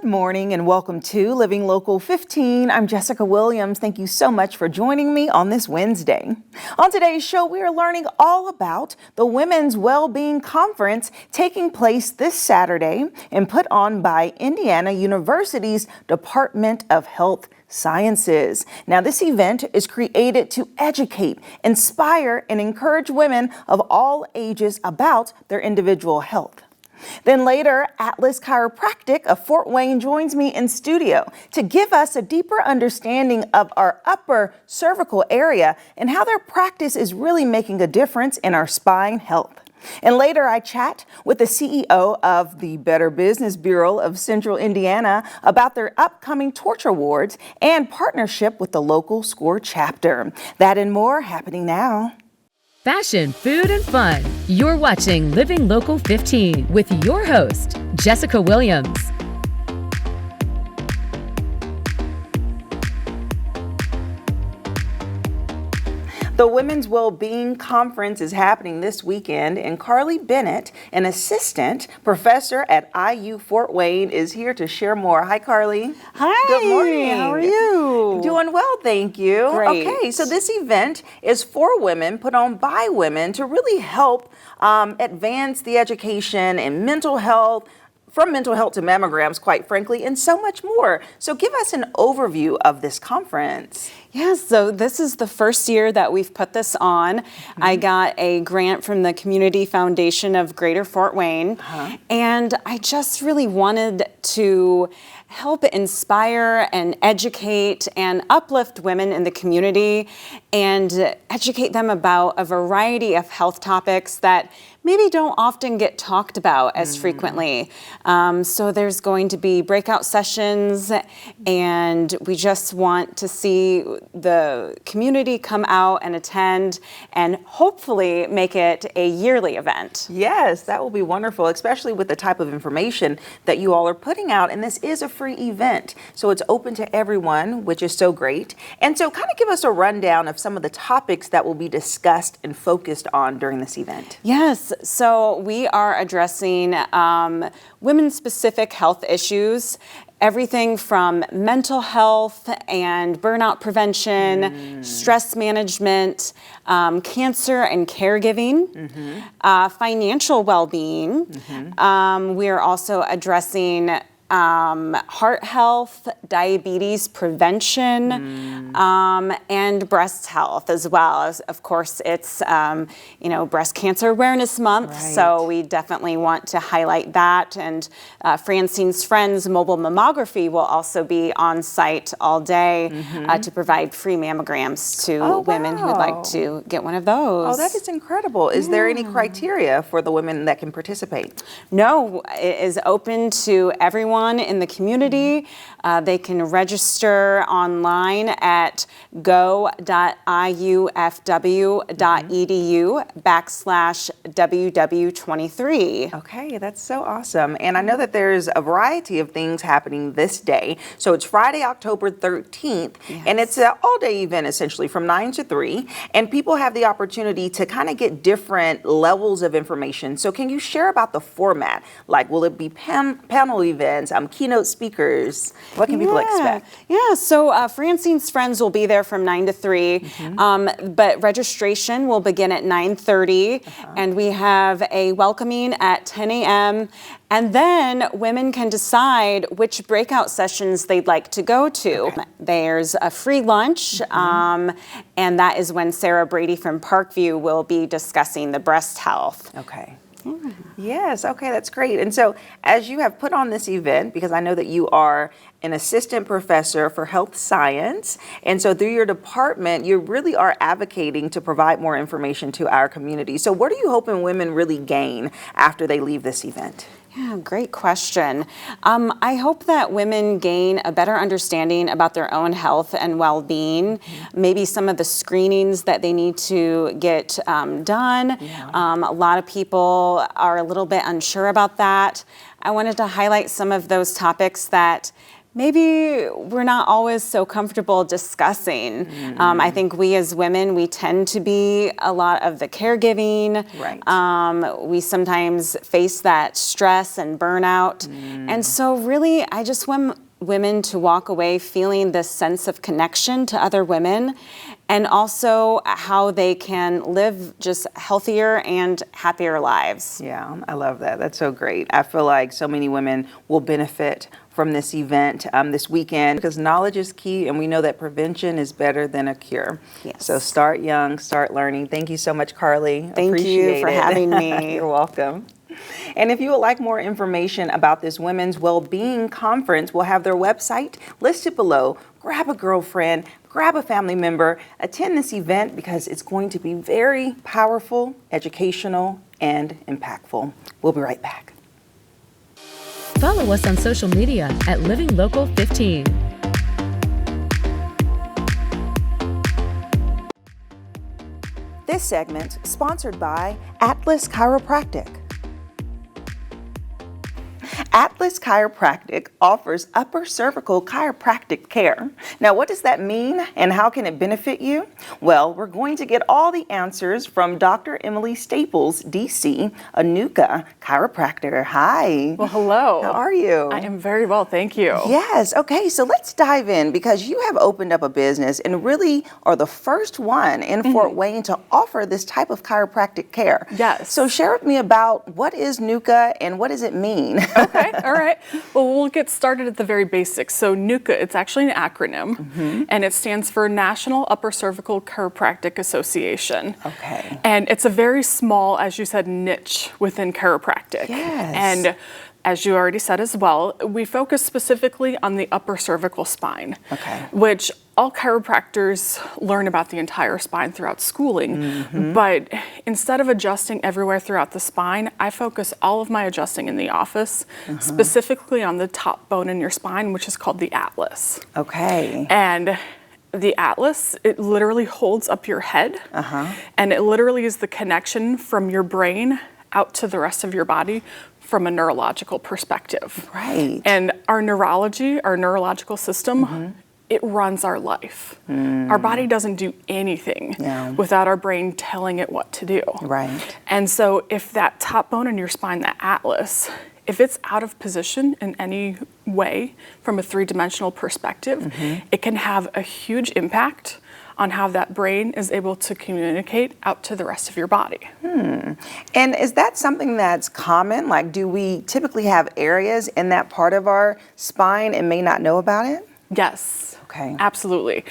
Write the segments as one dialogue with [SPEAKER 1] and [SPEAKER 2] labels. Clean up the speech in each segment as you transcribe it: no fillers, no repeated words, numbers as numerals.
[SPEAKER 1] Good morning and welcome to Living Local 15. I'm Jessica Williams. Thank you so much for joining me on this Wednesday. On today's show, we are learning all about the Women's Wellbeing Conference taking place this Saturday and put on by Indiana University's Department of Health Sciences. Now, this event is created to educate, inspire, and encourage women of all ages about their individual health. Then later, Altas Chiropractic of Fort Wayne joins me in studio to give us a deeper understanding of our upper cervical area and how their practice is really making a difference in our spine health. And later, I chat with the CEO of the Better Business Bureau of Central Indiana about their upcoming torch awards and partnership with the local SCORE chapter. That and more happening now.
[SPEAKER 2] Fashion, food, and fun. You're watching Living Local 15 with your host, Jessica Williams.
[SPEAKER 1] The Women's Wellbeing Conference is happening this weekend, and Carly Bennett, an assistant professor at IU Fort Wayne, is here to share more. Hi, Carly.
[SPEAKER 3] Hi.
[SPEAKER 1] Good morning.
[SPEAKER 3] How are you?
[SPEAKER 1] Doing well, thank you.
[SPEAKER 3] Great.
[SPEAKER 1] Okay, so this event is for women, put on by women, to really help advance the education in mental health, from mental health to mammograms, quite frankly, and so much more. So give us an overview of this conference.
[SPEAKER 3] Yes, so this is the first year that we've put this on. I got a grant from the Community Foundation of Greater Fort Wayne, and I just really wanted to help inspire and educate and uplift women in the community and educate them about a variety of health topics that maybe don't often get talked about as frequently. So there's going to be breakout sessions, and we just want to see the community come out and attend and hopefully make it a yearly event.
[SPEAKER 1] Yes, that will be wonderful, especially with the type of information that you all are putting out. And this is a free event, so it's open to everyone, which is so great. And so kind of give us a rundown of some of the topics that will be discussed and focused on during this event.
[SPEAKER 3] Yes, so we are addressing women-specific health issues, everything from mental health and burnout prevention, stress management, cancer and caregiving, financial well-being. We are also addressing heart health, diabetes prevention, and breast health as well. As, of course, it's Breast Cancer Awareness Month, so we definitely want to highlight that. And Francine's Friends Mobile Mammography will also be on site all day to provide free mammograms to women who'd like to get one of those.
[SPEAKER 1] Oh, that is incredible. Is there any criteria for the women that can participate?
[SPEAKER 3] No, it is open to everyone in the community. They can register online at go.iufw.edu/WW23.
[SPEAKER 1] Okay, that's so awesome. And I know that there's a variety of things happening this day. So it's Friday, October 13th, and it's an all-day event essentially from 9 to 3. And people have the opportunity to kind of get different levels of information. So can you share about the format? Like, will it be panel events, keynote speakers? What can people expect?
[SPEAKER 3] Yeah, so Francine's Friends will be there from 9 to 3, but registration will begin at 9:30, and we have a welcoming at 10 a.m., and then women can decide which breakout sessions they'd like to go to. There's a free lunch, and that is when Sarah Brady from Parkview will be discussing the breast health.
[SPEAKER 1] Okay. Yes, okay, that's great. And so as you have put on this event, because I know that you are an assistant professor for health science, and so through your department, you really are advocating to provide more information to our community. So what are you hoping women really gain after they leave this event?
[SPEAKER 3] Yeah, great question. I hope that women gain a better understanding about their own health and well-being, maybe some of the screenings that they need to get done. A lot of people are a little bit unsure about that. I wanted to highlight some of those topics that maybe we're not always so comfortable discussing. I think we as women, we tend to be a lot of the caregiving.
[SPEAKER 1] Right.
[SPEAKER 3] We sometimes face that stress and burnout. And so really, I just want women to walk away feeling this sense of connection to other women, and also how they can live just healthier and happier lives.
[SPEAKER 1] Yeah, I love that. That's so great. I feel like so many women will benefit from this event this weekend, because knowledge is key, and we know that prevention is better than a cure.
[SPEAKER 3] Yes.
[SPEAKER 1] So start young, start learning. Thank you so much, Carly.
[SPEAKER 3] Thank you for having me.
[SPEAKER 1] You're welcome. And if you would like more information about this Women's Wellbeing Conference, we'll have their website listed below. Grab a girlfriend, grab a family member, attend this event, because it's going to be very powerful, educational, and impactful. We'll be right back.
[SPEAKER 2] Follow us on social media at Living Local 15.
[SPEAKER 1] This segment sponsored by Altas Chiropractic. Altas Chiropractic offers upper cervical chiropractic care. Now, what does that mean, and how can it benefit you? Well, we're going to get all the answers from Dr. Emily Staples, DC, a NUCA chiropractor. Hi.
[SPEAKER 4] Well, hello.
[SPEAKER 1] How are you?
[SPEAKER 4] I am very well, thank you.
[SPEAKER 1] Yes. Okay, so let's dive in, because you have opened up a business and really are the first one in Fort Wayne to offer this type of chiropractic care.
[SPEAKER 4] Yes.
[SPEAKER 1] So share with me about what is NUCA and what does it mean?
[SPEAKER 4] Okay, all right. Well, we'll get started at the very basics. So NUCA, it's actually an acronym, and it stands for National Upper Cervical Chiropractic Association.
[SPEAKER 1] Okay.
[SPEAKER 4] And it's a very small, as you said, niche within chiropractic.
[SPEAKER 1] Yes.
[SPEAKER 4] And as you already said as well, we focus specifically on the upper cervical spine,
[SPEAKER 1] Okay.
[SPEAKER 4] which all chiropractors learn about the entire spine throughout schooling. But instead of adjusting everywhere throughout the spine, I focus all of my adjusting in the office, specifically on the top bone in your spine, which is called the atlas.
[SPEAKER 1] Okay.
[SPEAKER 4] And the atlas, it literally holds up your head, and it literally is the connection from your brain out to the rest of your body from a neurological perspective.
[SPEAKER 1] Right.
[SPEAKER 4] And our neurology, our neurological system, it runs our life. Our body doesn't do anything without our brain telling it what to do.
[SPEAKER 1] Right.
[SPEAKER 4] And so if that top bone in your spine, that atlas, if it's out of position in any way from a three-dimensional perspective, it can have a huge impact on how that brain is able to communicate out to the rest of your body.
[SPEAKER 1] And is that something that's common? Like, do we typically have areas in that part of our spine and may not know about it?
[SPEAKER 4] Yes.
[SPEAKER 1] Okay.
[SPEAKER 4] Absolutely.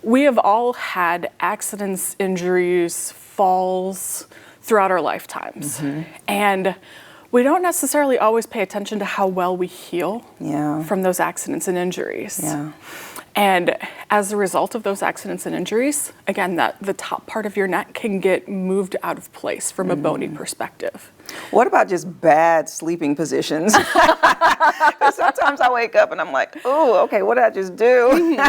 [SPEAKER 4] We have all had accidents, injuries, falls throughout our lifetimes. And we don't necessarily always pay attention to how well we heal from those accidents and injuries.
[SPEAKER 1] Yeah.
[SPEAKER 4] And as a result of those accidents and injuries, again, that the top part of your neck can get moved out of place from a bony perspective.
[SPEAKER 1] What about just bad sleeping positions? 'Cause sometimes I wake up and I'm like, oh, okay, what did I just do?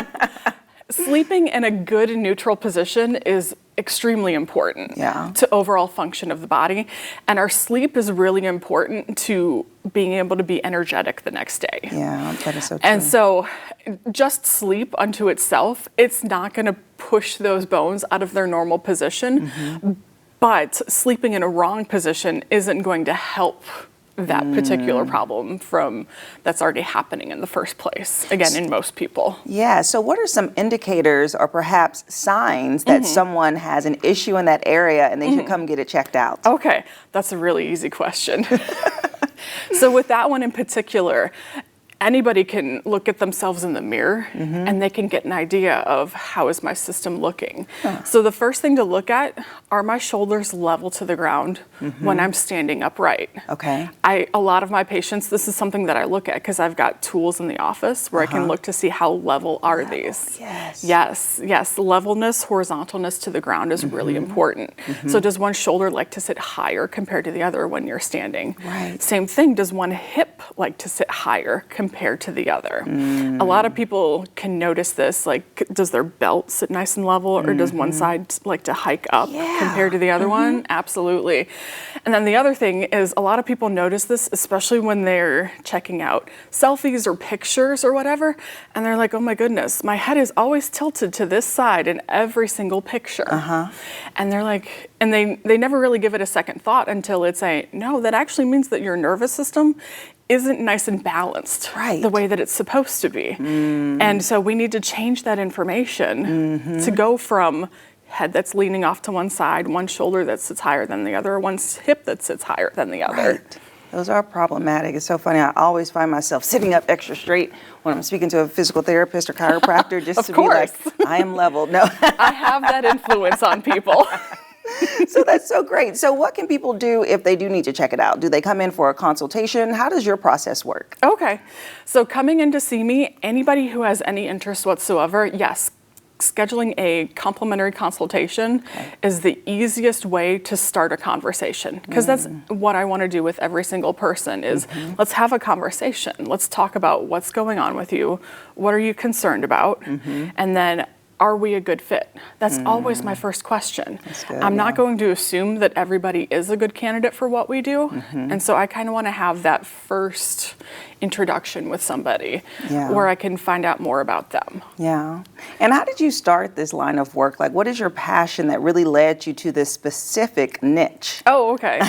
[SPEAKER 4] Sleeping in a good neutral position is extremely important to overall function of the body. And our sleep is really important to being able to be energetic the next day.
[SPEAKER 1] Yeah, that is so true.
[SPEAKER 4] And so just sleep unto itself, it's not going to push those bones out of their normal position. But sleeping in a wrong position isn't going to help that particular problem that's already happening in the first place, again, in most people.
[SPEAKER 1] Yeah, so what are some indicators or perhaps signs that someone has an issue in that area and they should come get it checked out?
[SPEAKER 4] Okay, that's a really easy question. So with that one in particular, anybody can look at themselves in the mirror and they can get an idea of how is my system looking. So the first thing to look at, are my shoulders level to the ground when I'm standing upright?
[SPEAKER 1] Okay.
[SPEAKER 4] A lot of my patients, this is something that I look at because I've got tools in the office where I can look to see how level are these. Yes. Levelness, horizontalness to the ground is really important. So does one shoulder like to sit higher compared to the other when you're standing?
[SPEAKER 1] Right.
[SPEAKER 4] Same thing, does one hip like to sit higher compared to the other? A lot of people can notice this, like does their belt sit nice and level, or does one side like to hike up compared to the other one? Absolutely. And then the other thing is a lot of people notice this, especially when they're checking out selfies or pictures or whatever, and they're like, oh my goodness, my head is always tilted to this side in every single picture. And they're like, and they never really give it a second thought until it's no, that actually means that your nervous system isn't nice and balanced the way that it's supposed to be. And so we need to change that information to go from head that's leaning off to one side, one shoulder that sits higher than the other, one hip that sits higher than the other.
[SPEAKER 1] Those are problematic. It's so funny. I always find myself sitting up extra straight when I'm speaking to a physical therapist or chiropractor just to be like, I am level. No.
[SPEAKER 4] I have that influence on people.
[SPEAKER 1] So that's so great. So what can people do if they do need to check it out? Do they come in for a consultation? How does your process work?
[SPEAKER 4] Okay. So coming in to see me, anybody who has any interest whatsoever, yes, scheduling a complimentary consultation is the easiest way to start a conversation, because that's what I want to do with every single person is let's have a conversation. Let's talk about what's going on with you. What are you concerned about? And then, are we a good fit? That's always my first question. I'm not going to assume that everybody is a good candidate for what we do. And so I kind of want to have that first introduction with somebody where I can find out more about them.
[SPEAKER 1] And how did you start this line of work? Like, what is your passion that really led you to this specific niche?
[SPEAKER 4] Oh, okay.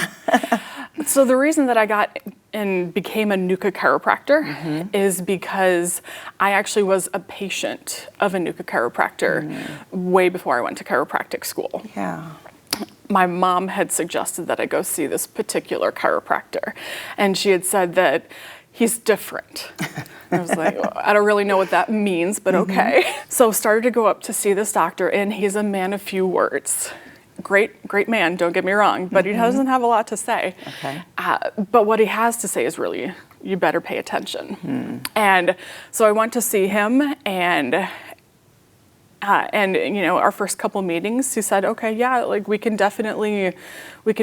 [SPEAKER 4] So the reason that I got and became a NUCA chiropractor is because I actually was a patient of a NUCA chiropractor way before I went to chiropractic school. My mom had suggested that I go see this particular chiropractor, and she had said that he's different. I was like, well, I don't really know what that means, but okay. So started to go up to see this doctor, and he's a man of few words. Great man, don't get me wrong, but he doesn't have a lot to say. But what he has to say is really, you better pay attention. And so I went to see him, and you know, our first couple meetings, he said, okay, yeah, like we can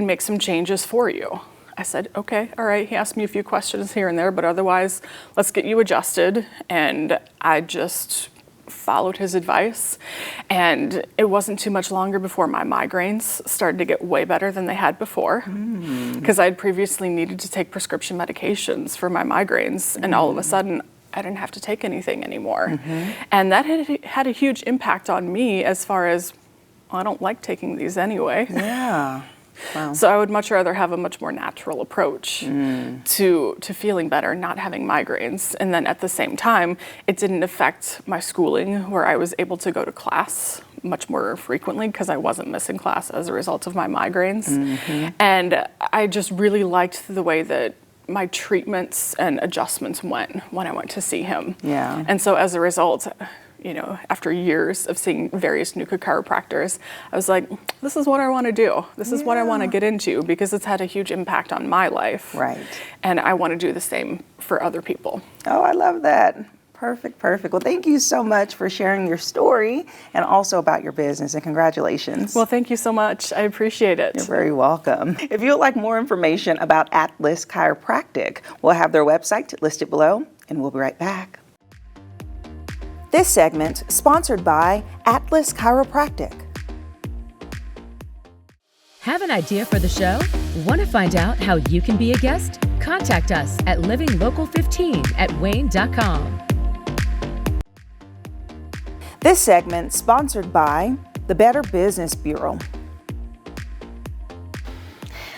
[SPEAKER 4] make some changes for you. I said, okay, all right. He asked me a few questions here and there, but otherwise, let's get you adjusted. And I just followed his advice, and it wasn't too much longer before my migraines started to get way better than they had before, because I had previously needed to take prescription medications for my migraines, and all of a sudden I didn't have to take anything anymore. And that had a huge impact on me as far as, well, I don't like taking these anyway. So I would much rather have a much more natural approach to feeling better, not having migraines. And then at the same time, it didn't affect my schooling, where I was able to go to class much more frequently because I wasn't missing class as a result of my migraines. And I just really liked the way that my treatments and adjustments went when I went to see him. And so as a result, you know, after years of seeing various NUCA chiropractors, I was like, this is what I want to do. This is what I want to get into, because it's had a huge impact on my life. And I want to do the same for other people.
[SPEAKER 1] Oh, I love that. Perfect. Well, thank you so much for sharing your story and also about your business, and congratulations.
[SPEAKER 4] Well, thank you so much. I appreciate it.
[SPEAKER 1] You're very welcome. If you would like more information about Atlas Chiropractic, we'll have their website listed below, and we'll be right back. This segment sponsored by Atlas Chiropractic.
[SPEAKER 2] Have an idea for the show? Want to find out how you can be a guest? Contact us at livinglocal15@wayne.com.
[SPEAKER 1] This segment sponsored by the Better Business Bureau.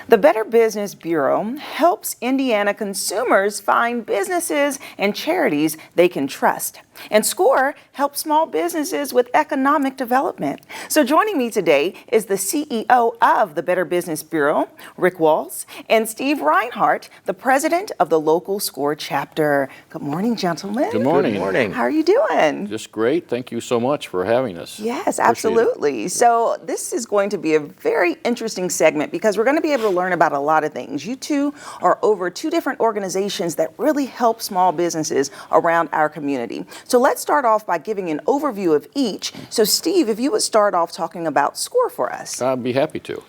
[SPEAKER 1] The Better Business Bureau helps Indiana consumers find businesses and charities they can trust. And SCORE helps small businesses with economic development. So joining me today is the CEO of the Better Business Bureau, Rick Walls, and Steve Reinhardt, the president of the local SCORE chapter. Good morning, gentlemen.
[SPEAKER 5] Good morning.
[SPEAKER 6] Good morning.
[SPEAKER 1] How are you doing?
[SPEAKER 5] Just great. Thank you so much for having us.
[SPEAKER 1] Yes,
[SPEAKER 5] Appreciate
[SPEAKER 1] absolutely.
[SPEAKER 5] it.
[SPEAKER 1] So this is going to be a very interesting segment, because we're going to be able to learn about a lot of things. You two are over 2 different organizations that really help small businesses around our community. So let's start off by giving an overview of each. So Steve, if you would start off talking about SCORE for us.
[SPEAKER 5] I'd be happy to.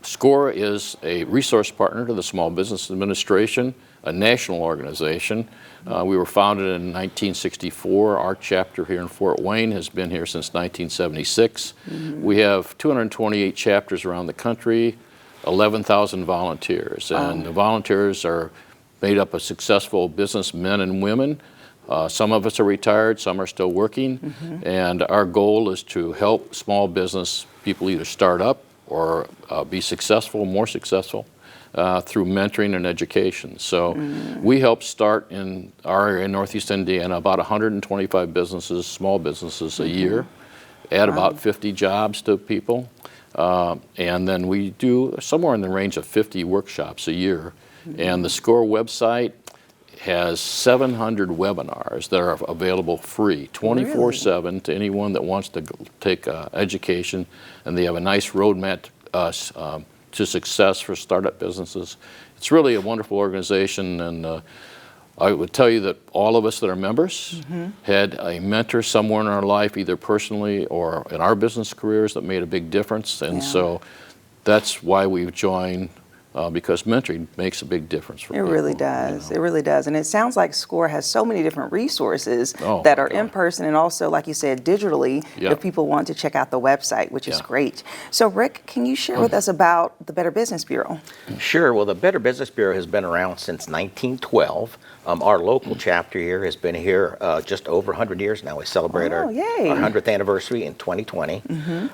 [SPEAKER 5] SCORE is a resource partner to the Small Business Administration, a national organization. We were founded in 1964. Our chapter here in Fort Wayne has been here since 1976. We have 228 chapters around the country, 11,000 volunteers, and the volunteers are made up of successful businessmen and women. Some of us are retired, some are still working, and our goal is to help small business people either start up or be successful, more successful, through mentoring and education. So we help start in our area in Northeast Indiana about 125 businesses, small businesses a year, add about 50 jobs to people, and then we do somewhere in the range of 50 workshops a year. And the SCORE website has 700 webinars that are available free, 24/7 to anyone that wants to take education, and they have a nice roadmap to success for startup businesses. It's really a wonderful organization, and I would tell you that all of us that are members had a mentor somewhere in our life, either personally or in our business careers, that made a big difference, and so that's why we've joined. Because mentoring makes a big difference for people.
[SPEAKER 1] It really does. It really does. And it sounds like SCORE has so many different resources that are in person and also, like you said, digitally, if people want to check out the website, which is great. So, Rick, can you share with us about the Better Business Bureau?
[SPEAKER 6] Sure. Well, the Better Business Bureau has been around since 1912. Our local chapter here has been here just over 100 years now. We celebrate our 100th anniversary in 2020.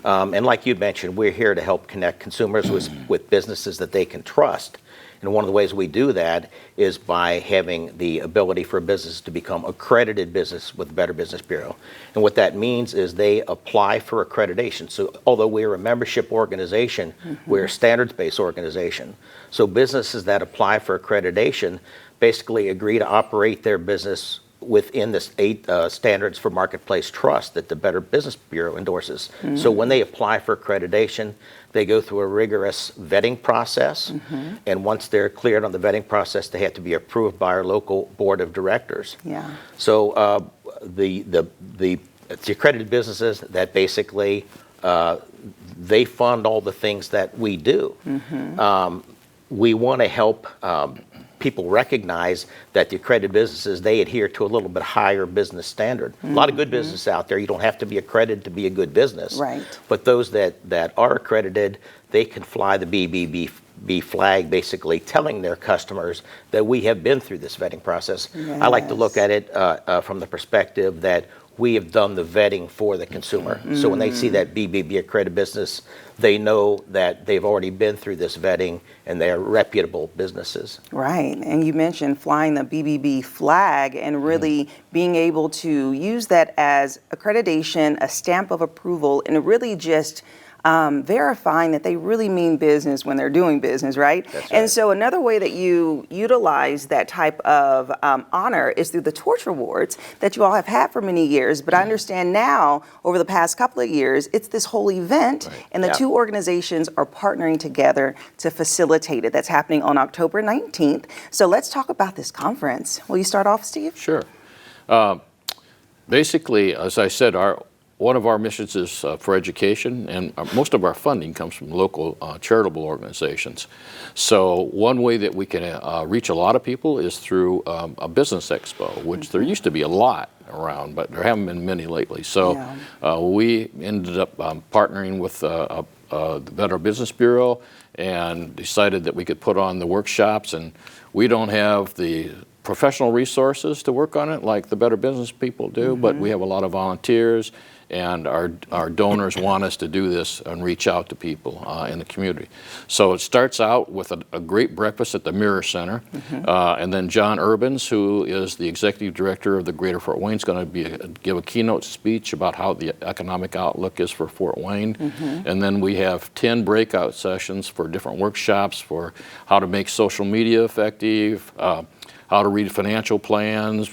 [SPEAKER 6] And like you mentioned, we're here to help connect consumers with businesses that they can trust. And one of the ways we do that is by having the ability for a business to become accredited business with the Better Business Bureau. And what that means is they apply for accreditation. So although we're a membership organization, we're a standards-based organization. So businesses that apply for accreditation basically agree to operate their business within the 8 standards for marketplace trust that the Better Business Bureau endorses. So when they apply for accreditation, they go through a rigorous vetting process, and once they're cleared on the vetting process, they have to be approved by our local board of directors. So the accredited businesses that basically they fund all the things that we do. We want to help people recognize that the accredited businesses, they adhere to a little bit higher business standard. A lot of good business out there. You don't have to be accredited to be a good business. But those that are accredited, they can fly the BBB flag, basically telling their customers that we have been through this vetting process. I like to look at it from the perspective that we have done the vetting for the consumer. So when they see that BBB accredited business, they know that they've already been through this vetting and they are reputable businesses.
[SPEAKER 1] Right. And you mentioned flying the BBB flag and really being able to use that as accreditation, a stamp of approval, and really just verifying that they really mean business when they're doing business, right? And so another way that you utilize that type of honor is through the Torch Awards that you all have had for many years. But I understand now, over the past couple of years, it's this whole event, and the two organizations are partnering together to facilitate it. That's happening on October 19th. So let's talk about this conference. Will you start off, Steve?
[SPEAKER 5] Sure. Basically, as I said, one of our missions is for education, and most of our funding comes from local charitable organizations. So one way that we can reach a lot of people is through a business expo, which there used to be a lot around, but there haven't been many lately. So we ended up partnering with the Better Business Bureau and decided that we could put on the workshops, and we don't have the professional resources to work on it like the Better Business people do, but we have a lot of volunteers, and our donors want us to do this and reach out to people in the community. So it starts out with a great breakfast at the Mirror Center, and then John Urbans, who is the executive director of the Greater Fort Wayne, is going to give a keynote speech about how the economic outlook is for Fort Wayne. And then we have 10 breakout sessions for different workshops for how to make social media effective, how to read financial plans,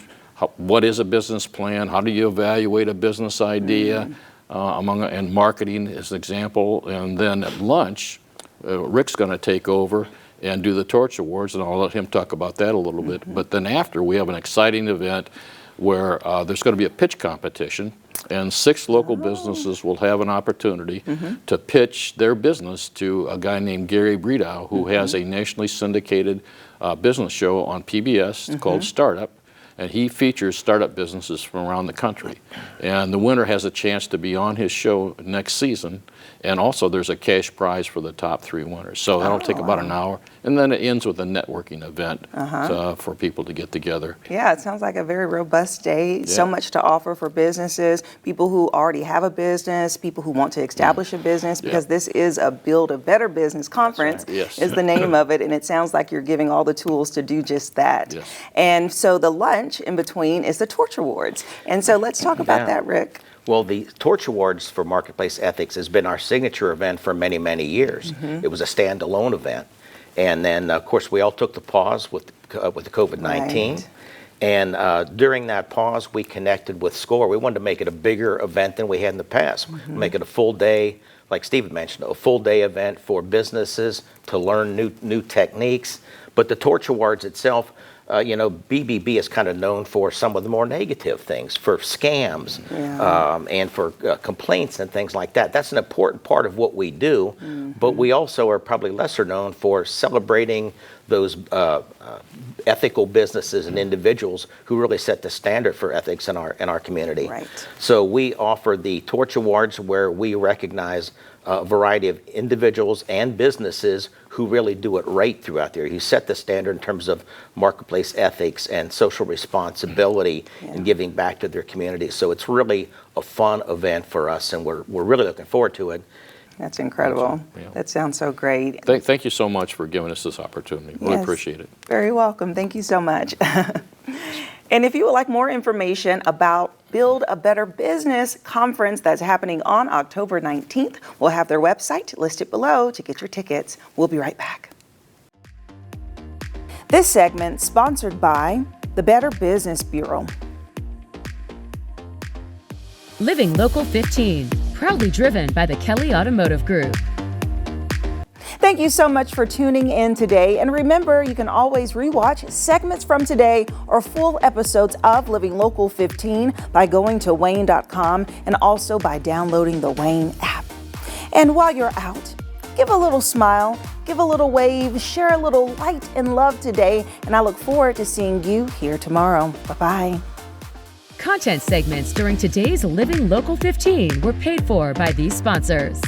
[SPEAKER 5] what is a business plan, how do you evaluate a business idea, and marketing is an example. And then at lunch, Rick's going to take over and do the Torch Awards, and I'll let him talk about that a little bit. But then after, we have an exciting event where there's going to be a pitch competition, and 6 local businesses will have an opportunity to pitch their business to a guy named Gary Bredow, who has a nationally syndicated business show on PBS called Startup. and he features startup businesses from around the country. And the winner has a chance to be on his show next season, and also there's a cash prize for the top 3 winners. So that'll take about an hour, and then it ends with a networking event for people to get together.
[SPEAKER 1] Yeah, it sounds like a very robust day. So much to offer for businesses, people who already have a business, people who want to establish a business, because this is a Build a Better Business Conference is the name of it, and it sounds like you're giving all the tools to do just that.
[SPEAKER 5] Yes.
[SPEAKER 1] And so the lunch in between is the Torch Awards. And so let's talk about that, Rick.
[SPEAKER 6] Well, the Torch Awards for Marketplace Ethics has been our signature event for many, many years. It was a standalone event. And then, of course, we all took the pause with the COVID-19.
[SPEAKER 1] Right.
[SPEAKER 6] And during that pause, we connected with SCORE. We wanted to make it a bigger event than we had in the past. Make it a full day, like Stephen mentioned, a full day event for businesses to learn new techniques. But the Torch Awards itself, BBB is kind of known for some of the more negative things, for scams and for complaints and things like that. That's an important part of what we do, but we also are probably lesser known for celebrating those ethical businesses and individuals who really set the standard for ethics in our community.
[SPEAKER 1] Right.
[SPEAKER 6] So we offer the Torch Awards, where we recognize a variety of individuals and businesses who really do it right throughout there, who set the standard in terms of marketplace ethics and social responsibility and giving back to their communities. So it's really a fun event for us, and we're really looking forward to it.
[SPEAKER 1] That's incredible. That sounds so great.
[SPEAKER 5] Thank you so much for giving us this opportunity. Really appreciate it.
[SPEAKER 1] Very welcome. Thank you so much. And if you would like more information about Build a Better Business Conference that's happening on October 19th, we'll have their website listed below to get your tickets. We'll be right back. This segment sponsored by the Better Business Bureau.
[SPEAKER 2] Living Local 15, proudly driven by the Kelly Automotive Group.
[SPEAKER 1] Thank you so much for tuning in today. And remember, you can always rewatch segments from today or full episodes of Living Local 15 by going to WANE.com and also by downloading the WANE app. And while you're out, give a little smile, give a little wave, share a little light and love today. And I look forward to seeing you here tomorrow. Bye-bye.
[SPEAKER 2] Content segments during today's Living Local 15 were paid for by these sponsors.